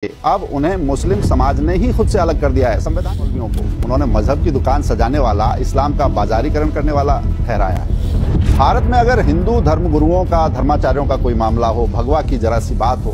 अब उन्हें मुस्लिम समाज ने ही खुद से अलग कर दिया है। संविधान मौलवियों को उन्होंने मजहब की दुकान सजाने वाला, इस्लाम का बाजारीकरण करने वाला ठहराया है। भारत में अगर हिंदू धर्मगुरुओं का, धर्माचार्यों का कोई मामला हो, भगवा की जरा सी बात हो,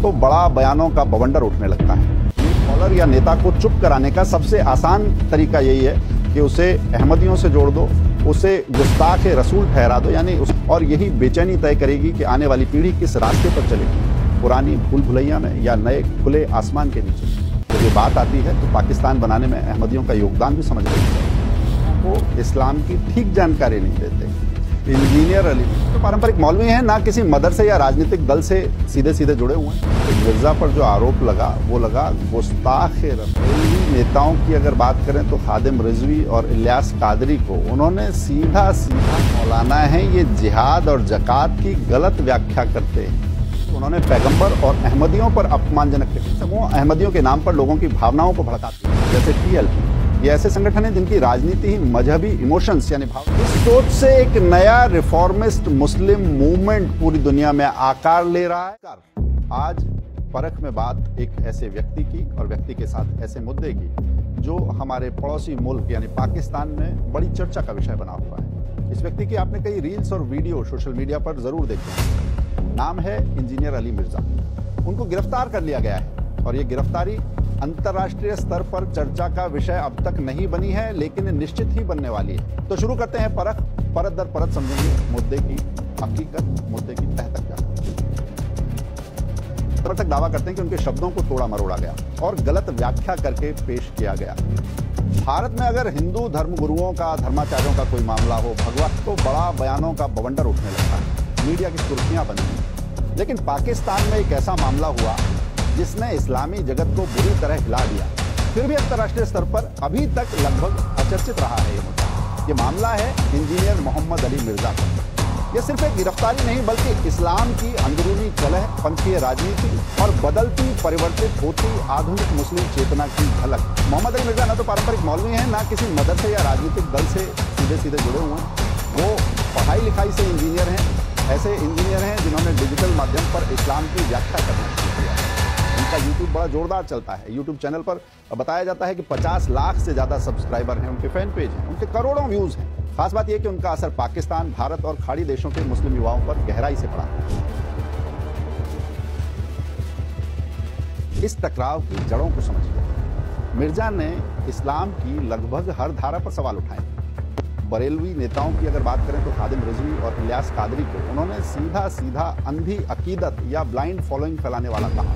तो बड़ा बयानों का बवंडर उठने लगता है। स्कॉलर या नेता को चुप कराने का सबसे आसान तरीका यही है कि उसे अहमदियों से जोड़ दो, उसे गुस्ताख रसूल ठहरा दो, यानी और यही बेचैनी तय करेगी कि आने वाली पीढ़ी किस रास्ते पर चलेगी, पुरानी भूल भुलैया में या नए खुले आसमान के नीचे। जब ये बात आती है तो पाकिस्तान बनाने में अहमदियों का योगदान भी समझ लेना चाहिए। वो इस्लाम की ठीक जानकारी नहीं देते। इंजीनियर अली तो पारंपरिक मौलवी हैं, ना किसी मदरसे या राजनीतिक दल से सीधे सीधे जुड़े हुए हैं। तो मिर्जा पर जो आरोप लगा वो लगा गुस्ताख रसूल। नेताओं की अगर बात करें तो खादिम रिजवी और इलियास कादरी को उन्होंने सीधा मौलाना है ये जिहाद और जकात की गलत व्याख्या करते हैं। उन्होंने पैगंबर और अहमदियों पर अपमानजनक समूह अहमदियों के नाम पर लोगों की भावनाओं को भड़काते हैं, जैसे टीएलपी। ये ऐसे संगठन हैं जिनकी राजनीति ही मजहबी इमोशंस यानी भाव। इस सोच से एक नया रिफॉर्मिस्ट मुस्लिम मूवमेंट पूरी दुनिया में आकार ले रहा है। आज परख में बात एक ऐसे व्यक्ति की और व्यक्ति के साथ ऐसे मुद्दे की जो हमारे पड़ोसी मुल्क यानी पाकिस्तान में बड़ी चर्चा का विषय बना हुआ है। इस व्यक्ति की आपने कई रील्स और वीडियो सोशल मीडिया पर जरूर देखे हैं। नाम है इंजीनियर अली मिर्जा। उनको गिरफ्तार कर लिया गया है और ये गिरफ्तारी अंतर्राष्ट्रीय स्तर पर चर्चा का विषय अब तक नहीं बनी है, लेकिन निश्चित ही बनने वाली है। तो शुरू करते हैं परख। परत दर परत समझेंगे मुद्दे की हकीकत, मुद्दे की तह तक जाकर। तक दावा करते हैं कि उनके शब्दों को तोड़ा मरोड़ा गया और गलत व्याख्या करके पेश किया गया। भारत में अगर हिंदू धर्मगुरुओं का, धर्माचार्यों का कोई मामला हो, भगवा, तो बड़ा बयानों का बवंडर उठने लगता है, मीडिया की सुर्खियां बनती। लेकिन पाकिस्तान में एक ऐसा मामला हुआ जिसने इस्लामी जगत को बुरी तरह हिला दिया, फिर भी अंतर्राष्ट्रीय स्तर पर अभी तक लगभग अचर्चित रहा है। ये मुद्दा, ये मामला है इंजीनियर मोहम्मद अली मिर्जा का। यह सिर्फ एक गिरफ्तारी नहीं बल्कि इस्लाम की अंदरूनी कलह, पंथीय राजनीति और बदलती, परिवर्तित होती आधुनिक मुस्लिम चेतना की झलक। मोहम्मद अली मिर्जा न तो पारंपरिक मौलवी हैं, ना किसी मदरसे या राजनीतिक दल से सीधे सीधे जुड़े हुए हैं। वो पढ़ाई लिखाई से इंजीनियर हैं। ऐसे इंजीनियर हैं जिन्होंने डिजिटल माध्यम पर इस्लाम की व्याख्या करना शुरू किया है। उनका यूट्यूब बड़ा जोरदार चलता है। यूट्यूब चैनल पर बताया जाता है कि 50 लाख से ज़्यादा सब्सक्राइबर हैं, उनके फैन पेज हैं, उनके करोड़ों व्यूज़ हैं। खास बात यह कि उनका असर पाकिस्तान, भारत और खाड़ी देशों के मुस्लिम युवाओं पर गहराई से पड़ा। इस टकराव की जड़ों को समझिए। मिर्जा ने इस्लाम की लगभग हर धारा पर सवाल उठाए। बरेलवी नेताओं की अगर बात करें तो खादिम रिजवी और इलियास कादरी को उन्होंने सीधा सीधा अंधी अकीदत या ब्लाइंड फॉलोइंग फैलाने वाला कहा।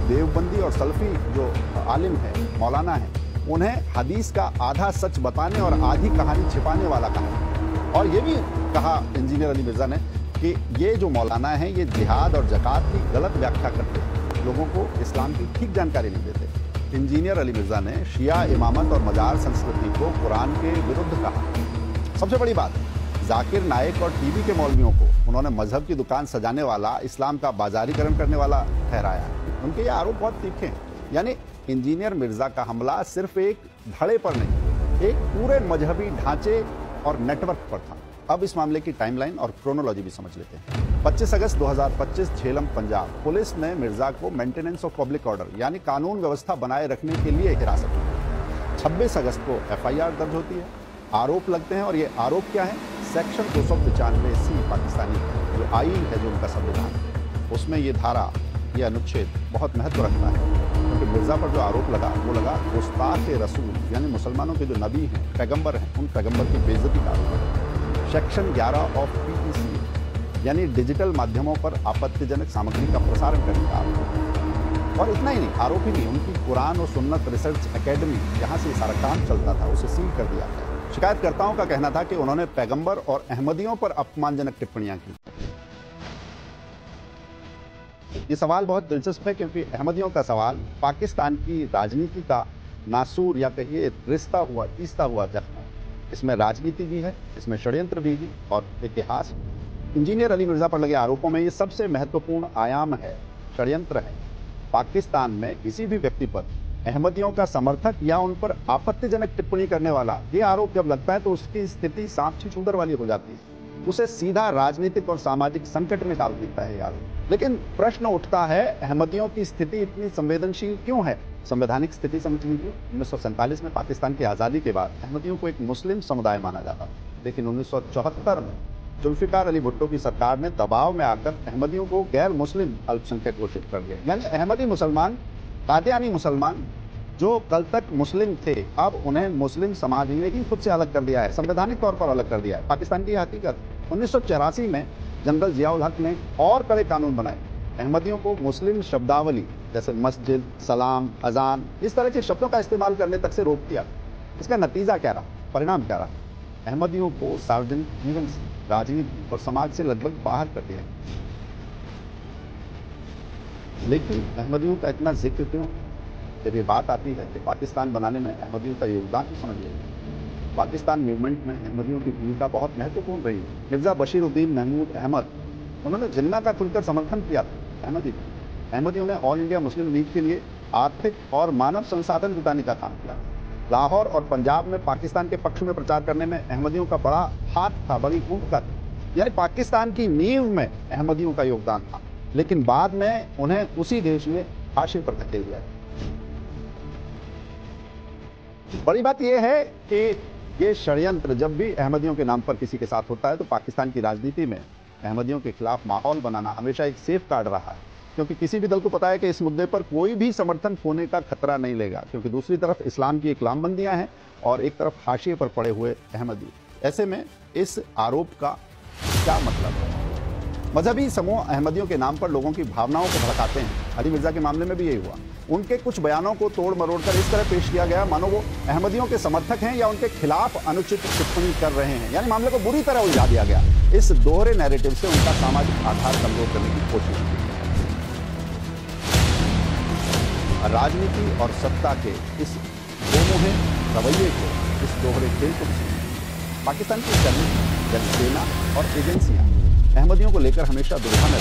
देवबंदी और सल्फी जो आलिम है, मौलाना है, उन्हें हदीस का आधा सच बताने और आधी कहानी छिपाने वाला कहा। और ये भी कहा इंजीनियर अली मिर्जा ने कि ये जो मौलाना है ये जिहाद और जकात की गलत व्याख्या करते हैं, लोगों को इस्लाम की ठीक जानकारी नहीं देते। इंजीनियर अली मिर्जा ने शिया इमामत और मजार संस्कृति को कुरान के विरुद्ध कहा। सबसे बड़ी बात, जाकिर नाइक और टीवी के मौलवियों को उन्होंने मजहब की दुकान सजाने वाला, इस्लाम का बाजारीकरण करने वाला ठहराया। उनके ये आरोप बहुत तीखे हैं। यानी इंजीनियर मिर्जा का हमला सिर्फ एक धड़े पर नहीं, एक पूरे मजहबी ढांचे और नेटवर्क पर था। अब इस मामले की टाइमलाइन और क्रोनोलॉजी भी समझ लेते हैं। 25 अगस्त 2025 झेलम पंजाब, पुलिस ने मिर्जा को मेंटेनेंस ऑफ पब्लिक ऑर्डर यानी कानून व्यवस्था बनाए रखने के लिए हिरासत में। 26 अगस्त को FIR दर्ज होती है, आरोप लगते हैं। और ये आरोप क्या है? सेक्शन 295C पाकिस्तानी जो आईन है, जो उनका संविधान, उसमें ये धारा, ये अनुच्छेद बहुत महत्व रखता है। क्योंकि मिर्जा पर जो आरोप लगा वो लगा गुस्ताख रसूल यानी मुसलमानों के जो नबी हैं, पैगंबर हैं, उन पैगंबर की बेइज्जती का आरोप है। सेक्शन 11 ऑफ PEC यानी डिजिटल माध्यमों पर आपत्तिजनक सामग्री का प्रसारण करने का आरोप है। और इतना ही नहीं, आरोप ही नहीं, उनकी कुरान और सुन्नत रिसर्च एकेडमी, जहाँ से सारा काम चलता था, उसे सील कर दिया गया। शिकायतकर्ताओं का कहना था कि उन्होंने पैगंबर और अहमदियों पर अपमानजनक टिप्पणियां की। ये सवाल बहुत दिलचस्प है क्योंकि अहमदियों का सवाल पाकिस्तान की राजनीति का नासूर या कहिए रिश्ता हुआ, तीसता हुआ जख्म। इसमें राजनीति भी है, इसमें षड्यंत्र भी है और इतिहास। इंजीनियर अली मिर्जा पर लगे आरोपों में ये सबसे महत्वपूर्ण आयाम है, षड्यंत्र है। पाकिस्तान में किसी भी व्यक्ति पर अहमदियों का समर्थक या उन पर आपत्तिजनक टिप्पणी करने वाला ये आरोप जब लगता है तो उसकी स्थिति सांप छीछूंदर वाली हो जाती है। उसे सीधा राजनीतिक और सामाजिक संकट में डाल देता है यार। लेकिन प्रश्न उठता है, अहमदियों की स्थिति इतनी संवेदनशील क्यों है? संवैधानिक स्थिति समझ लीजिए। 1947 में पाकिस्तान की आज़ादी के बाद अहमदियों को एक मुस्लिम समुदाय माना जाता था, लेकिन 1974 में जुल्फिकार अली भुट्टो की सरकार ने दबाव में आकर अहमदियों को गैर मुस्लिम अल्पसंख्यक घोषित कर दिया। यानी अहमदी मुसलमान, कादियानी मुसलमान जो कल तक मुस्लिम थे, अब उन्हें मुस्लिम समाज ने ही खुद से अलग कर दिया है, संवैधानिक तौर पर अलग कर दिया है। पाकिस्तान की हकीकत 1984 में जनरल जियाउल हक ने और कड़े कानून बनाए। अहमदियों को मुस्लिम शब्दावली जैसे मस्जिद, सलाम, अजान, इस तरह के शब्दों का इस्तेमाल करने तक से रोक दिया। इसका नतीजा क्या रहा, परिणाम क्या रहा? अहमदियों को सार्वजनिक जीवन से, राजनीति और समाज से लगभग बाहर कर दिया। लेकिन अहमदियों का इतना जिक्र क्यों? जब ये बात आती है कि पाकिस्तान बनाने में अहमदियों का योगदान तो समझ लीजिए। पाकिस्तान मूवमेंट में अहमदियों की भूमिका बहुत महत्वपूर्ण रही। मिर्जा बशीरुद्दीन महमूद अहमद, उन्होंने जिन्ना का खुलकर समर्थन किया था अहमदियों ने ऑल इंडिया मुस्लिम लीग के लिए आर्थिक और मानव संसाधन जुटाने का काम किया। लाहौर और पंजाब में पाकिस्तान के पक्ष में प्रचार करने में अहमदियों का बड़ा हाथ था, बड़ी भूमिका थी। यानी पाकिस्तान की नींव में अहमदियों का योगदान था, लेकिन बाद में उन्हें उसी देश में हाशिए पर धकेल दिया। बड़ी बात यह है कि ये षड्यंत्र जब भी अहमदियों के नाम पर किसी के साथ होता है तो पाकिस्तान की राजनीति में अहमदियों के खिलाफ माहौल बनाना हमेशा एक सेफ कार्ड रहा है, क्योंकि किसी भी दल को पता है कि इस मुद्दे पर कोई भी समर्थन खोने का खतरा नहीं लेगा, क्योंकि दूसरी तरफ इस्लाम की एक लामबंदियां हैं और एक तरफ हाशिए पर पड़े हुए अहमदी। ऐसे में इस आरोप का क्या मतलब है? मजहबी समूह अहमदियों के नाम पर लोगों की भावनाओं को भड़काते हैं। अली मिर्जा के मामले में भी यही हुआ। उनके कुछ बयानों को तोड़ मरोड़ कर इस तरह पेश किया गया मानो वो अहमदियों के समर्थक हैं या उनके खिलाफ अनुचित टिप्पणी कर रहे हैं। यानी मामले को बुरी तरह उलझा दिया गया। इस दोहरे नैरेटिव से उनका सामाजिक आधार कमजोर करने की कोशिश की। राजनीति और सत्ता के इस दोमुहे रवैये को, इस दोहरे खेल को पाकिस्तान की जनसेना और एजेंसियां अहमदियों को लेकर हमेशा दुर्भान है।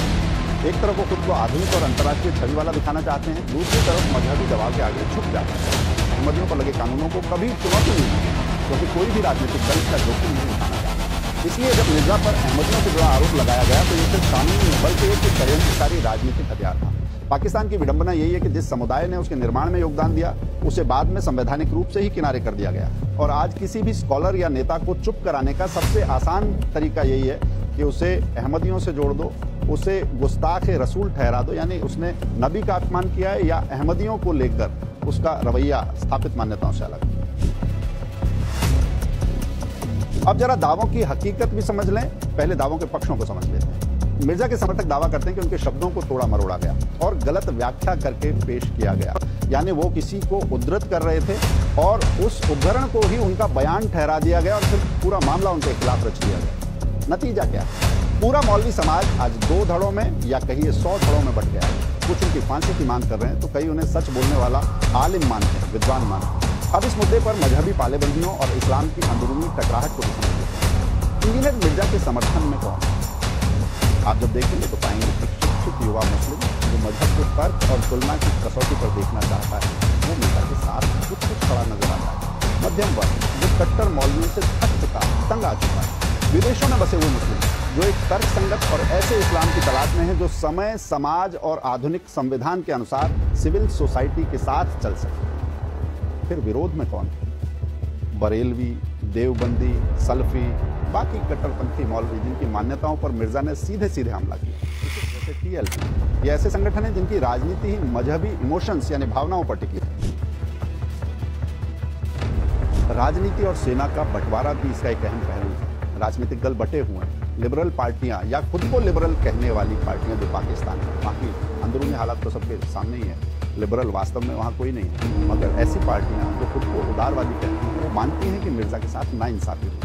एक तरफ वो खुद को आधुनिक और अंतर्राष्ट्रीय छवि वाला दिखाना चाहते हैं, दूसरी तरफ मजहबी दबाव के आगे छुप जाते हैं। अहमदियों पर लगे कानूनों को कभी चुनौती नहीं दी, क्योंकि कोई भी राजनीतिक दल इसका जोखिम नहीं उठाना चाहता। इसलिए जब मिर्जा पर अहमदियों से जुड़ा आरोप लगाया गया तो ये सिर्फ कानून नहीं बल्कि एक षड्यंत्रकारी राजनीतिक हथियार था। पाकिस्तान की विडंबना यही है कि जिस समुदाय ने उसके निर्माण में योगदान दिया उसे बाद में संवैधानिक रूप से ही किनारे कर दिया गया। और आज किसी भी स्कॉलर या नेता को चुप कराने का सबसे आसान तरीका यही है कि उसे अहमदियों से जोड़ दो, उसे गुस्ताख रसूल ठहरा दो, यानी उसने नबी का अपमान किया है या अहमदियों को लेकर उसका रवैया स्थापित मान्यताओं से अलग। अब जरा दावों की हकीकत भी समझ लें, पहले दावों के पक्षों को समझ लेते हैं। मिर्जा के समर्थक दावा करते हैं कि उनके शब्दों को तोड़ा मरोड़ा गया और गलत व्याख्या करके पेश किया गया, यानी वो किसी को उद्धृत कर रहे थे और उस उद्धरण को ही उनका बयान ठहरा दिया गया और फिर पूरा मामला उनके खिलाफ रच दिया गया। नतीजा क्या? पूरा मौलवी समाज आज 2 धड़ों में या कहिए 100 धड़ों में बट गया है। कुछ उनकी फांसी की मांग कर रहे हैं तो कई उन्हें सच बोलने वाला आलिम मानते हैं, विद्वान मानते हैं। अब इस मुद्दे पर मजहबी पालेबंदियों और इस्लाम की अंदरूनी टकराहट को भी समझते। इंजीनियर मिर्जा के समर्थन में कौन? आप जब देखेंगे तो पाएंगे कि शिक्षित युवा मुस्लिम जो मजहब को तर्क और तुलना की कसौटी पर देखना चाहता है वो मिर्जा के साथ कुछ खड़ा नजर आता है। मध्यम वर्ग जो कट्टर मौलवियों से थक चुका, तंग आ चुका है। विदेशों में बसे हुए मुस्लिम जो एक तर्क संगत और ऐसे इस्लाम की तलाश में है जो समय, समाज और आधुनिक संविधान के अनुसार सिविल सोसाइटी के साथ चल सके। फिर विरोध में कौन? बरेलवी, देवबंदी, सल्फी, बाकी कट्टरपंथी मौलवी जिनकी मान्यताओं पर मिर्जा ने सीधे सीधे हमला किया, जैसे TLP। ये ऐसे संगठन हैं जिनकी राजनीति ही मजहबी इमोशंस यानी भावनाओं पर टिकी है। राजनीति और सेना का बंटवारा भी इसका एक अहम पहलू है। राजनीतिक दल बटे हुए हैं। लिबरल पार्टियां या खुद को लिबरल कहने वाली पार्टियां जो पाकिस्तान में, बाकी अंदरूनी हालात तो सबके सामने ही है, लिबरल वास्तव में वहाँ कोई नहीं है, मगर ऐसी पार्टियां जो खुद को उदारवादी कहती हैं वो मानती हैं कि मिर्जा के साथ नाइंसाफी हुई।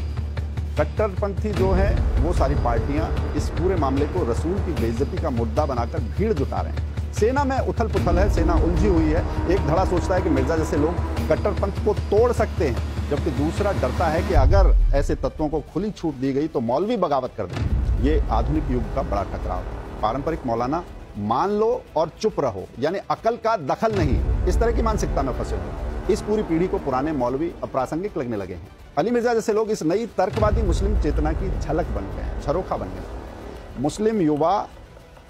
कट्टरपंथी जो है वो सारी पार्टियां इस पूरे मामले को रसूल की बेइज्जती का मुद्दा बनाकर भीड़ जुटा रहे हैं। सेना में उथल पुथल है, सेना उलझी हुई है। एक धड़ा सोचता है कि मिर्जा जैसे लोग कट्टरपंथ को तोड़ सकते हैं, जबकि दूसरा डरता है कि अगर ऐसे तत्वों को खुली छूट दी गई तो मौलवी बगावत कर देंगे। ये आधुनिक युग का बड़ा टकराव है। पारंपरिक मौलाना मान लो और चुप रहो, यानी अकल का दखल नहीं, इस तरह की मानसिकता में फंसे हुए। इस पूरी पीढ़ी को पुराने मौलवी अप्रासंगिक लगने लगे हैं। अली मिर्जा जैसे लोग इस नई तर्कवादी मुस्लिम चेतना की झलक बन गए हैं, झरोखा बन गए। मुस्लिम युवा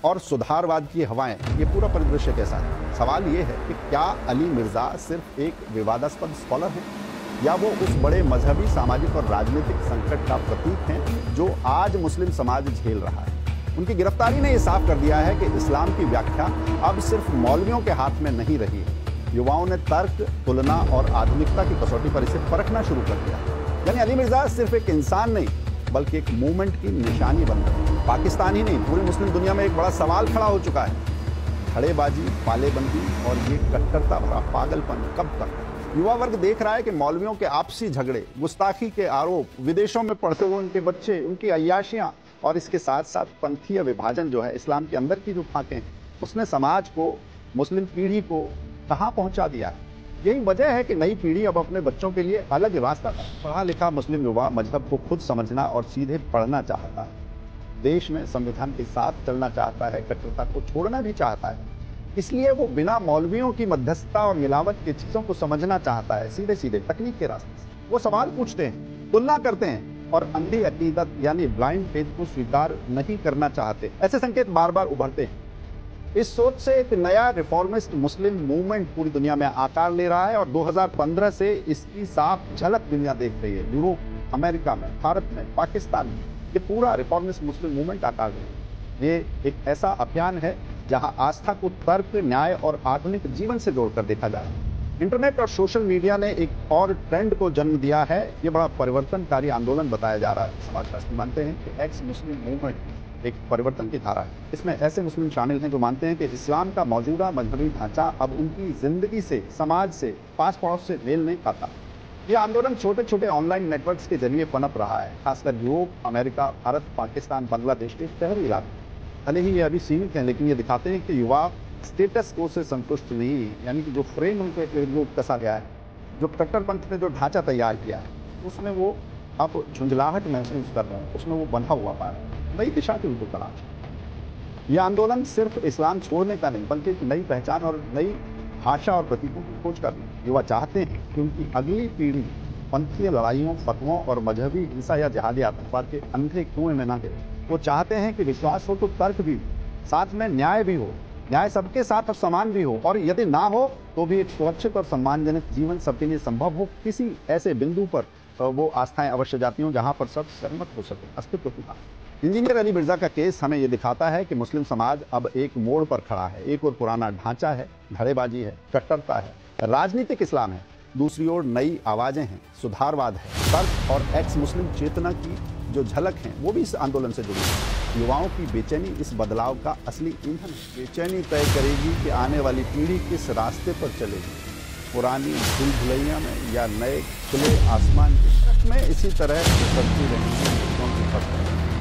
और सुधारवाद की हवाएं, ये पूरा परिदृश्य कैसा है? सवाल ये है कि क्या अली मिर्जा सिर्फ एक विवादास्पद स्कॉलर है या वो उस बड़े मजहबी, सामाजिक और राजनीतिक संकट का प्रतीक हैं जो आज मुस्लिम समाज झेल रहा है। उनकी गिरफ्तारी ने यह साफ कर दिया है कि इस्लाम की व्याख्या अब सिर्फ मौलवियों के हाथ में नहीं रही है। युवाओं ने तर्क, तुलना और आधुनिकता की कसौटी पर इसे परखना शुरू कर दिया। यानी अली मिर्जा सिर्फ एक इंसान नहीं बल्कि एक मूवमेंट की निशानी बन गई। पाकिस्तान ही नहीं, पूरी मुस्लिम दुनिया में एक बड़ा सवाल खड़ा हो चुका है। खड़ेबाजी, पालेबंदी और ये कट्टरता भरा पागलपन कब तक? युवा वर्ग देख रहा है कि मौलवियों के आपसी झगड़े, गुस्ताखी के आरोप, विदेशों में पढ़ते हुए उनके बच्चे, उनकी अय्याशियां और इसके साथ साथ पंथीय विभाजन जो है, इस्लाम के अंदर की जो फाकें, उसने समाज को, मुस्लिम पीढ़ी को कहां पहुंचा दिया है। यही वजह है कि नई पीढ़ी अब अपने बच्चों के लिए अलग रास्ता, पढ़ा लिखा मुस्लिम युवा मजहब को खुद समझना और सीधे पढ़ना चाहता है। देश में संविधान के साथ चलना चाहता है, कट्टरता को छोड़ना भी चाहता है। इसलिए वो बिना मौलवियों की मध्यस्थता और मिलावट की चीजों को समझना चाहता है, सीधे सीधे तकनीक के रास्ते से। वो सवाल पूछते हैं, तुलना करते हैं और अंधी अकीदत यानी ब्लाइंड फेथ को स्वीकार नहीं करना चाहते। ऐसे संकेत बार बार उभरते हैं। इस सोच से एक नया रिफॉर्मिस्ट मुस्लिम मूवमेंट पूरी दुनिया में आकार ले रहा है और 2015 से इसकी साफ झलक दुनिया देख रही है। यूरोप, अमेरिका में, भारत में, पाकिस्तान में ये पूरा रिफॉर्मिस्ट मुस्लिम मूवमेंट आकार ले रहा है। ये एक ऐसा अभियान है जहां आस्था को तर्क, न्याय और आधुनिक जीवन से जोड़कर देखा जा रहा है। इंटरनेट और सोशल मीडिया ने एक और ट्रेंड को जन्म दिया है। ये बड़ा परिवर्तनकारी आंदोलन बताया जा रहा है। समाजशास्त्री मानते हैं कि एक्स मुस्लिम मूवमेंट एक परिवर्तन की धारा है। इसमें ऐसे मुस्लिम शामिल हैं जो मानते हैं कि इस्लाम का मौजूदा मजहबी ढांचा अब उनकी जिंदगी से, समाज से, पास पड़ोस से मेल नहीं खाता। यह आंदोलन छोटे छोटे ऑनलाइन नेटवर्क्स के जरिए पनप रहा है, खासकर यूरोप, अमेरिका, भारत, पाकिस्तान, बांग्लादेश के शहरी इलाके। भले ही ये अभी सीमित हैं, लेकिन ये दिखाते हैं कि युवा स्टेटस को से संतुष्ट नहीं, यानी कि जो फ्रेम उनके रूप कसा गया है, जो कट्टरपंथ ने जो ढांचा तैयार किया है, उसमें वो अब झुंझलाहट महसूस कर रहे हैं, उसमें वो बंधा हुआ पा रहे हैं। नई दिशा की उनको तलाश। यह आंदोलन सिर्फ इस्लाम छोड़ने का नहीं बल्कि एक नई पहचान और नई भाषा और प्रतीकों की खोज कर रही है। युवा चाहते हैं कि उनकी अगली पीढ़ी पंथीय लड़ाइयों, फतवों और मजहबी हिंसा या जिहादी आतंकवाद के अंधे कुएं में न गिरे। वो चाहते हैं कि विश्वास हो तो तर्क भी, साथ में न्याय भी हो, न्याय सबके साथ और समान भी हो, और यदि ना हो तो भी एक सुरक्षित और सम्मानजनक जीवन सबके लिए संभव हो। किसी ऐसे बिंदु पर वो आस्थाएं अवश्य जाती हों जहां पर सब सहमत हो सके, अस्तित्व की बात। इंजीनियर अली मिर्जा का केस हमें ये दिखाता है कि मुस्लिम समाज अब एक मोड़ पर खड़ा है। एक और पुराना ढांचा है, धड़ेबाजी है, कट्टरता है, राजनीतिक इस्लाम है, दूसरी ओर नई आवाजें हैं, सुधारवाद है, तर्क और एक्स मुस्लिम चेतना की जो झलक है वो भी इस आंदोलन से जुड़ी है। युवाओं की बेचैनी इस बदलाव का असली ईंधन है। बेचैनी तय करेगी कि आने वाली पीढ़ी किस रास्ते पर चलेगी, पुरानी भूल भुलैया में या नए खुले आसमान के में इसी तरह उतरती रहेंगी।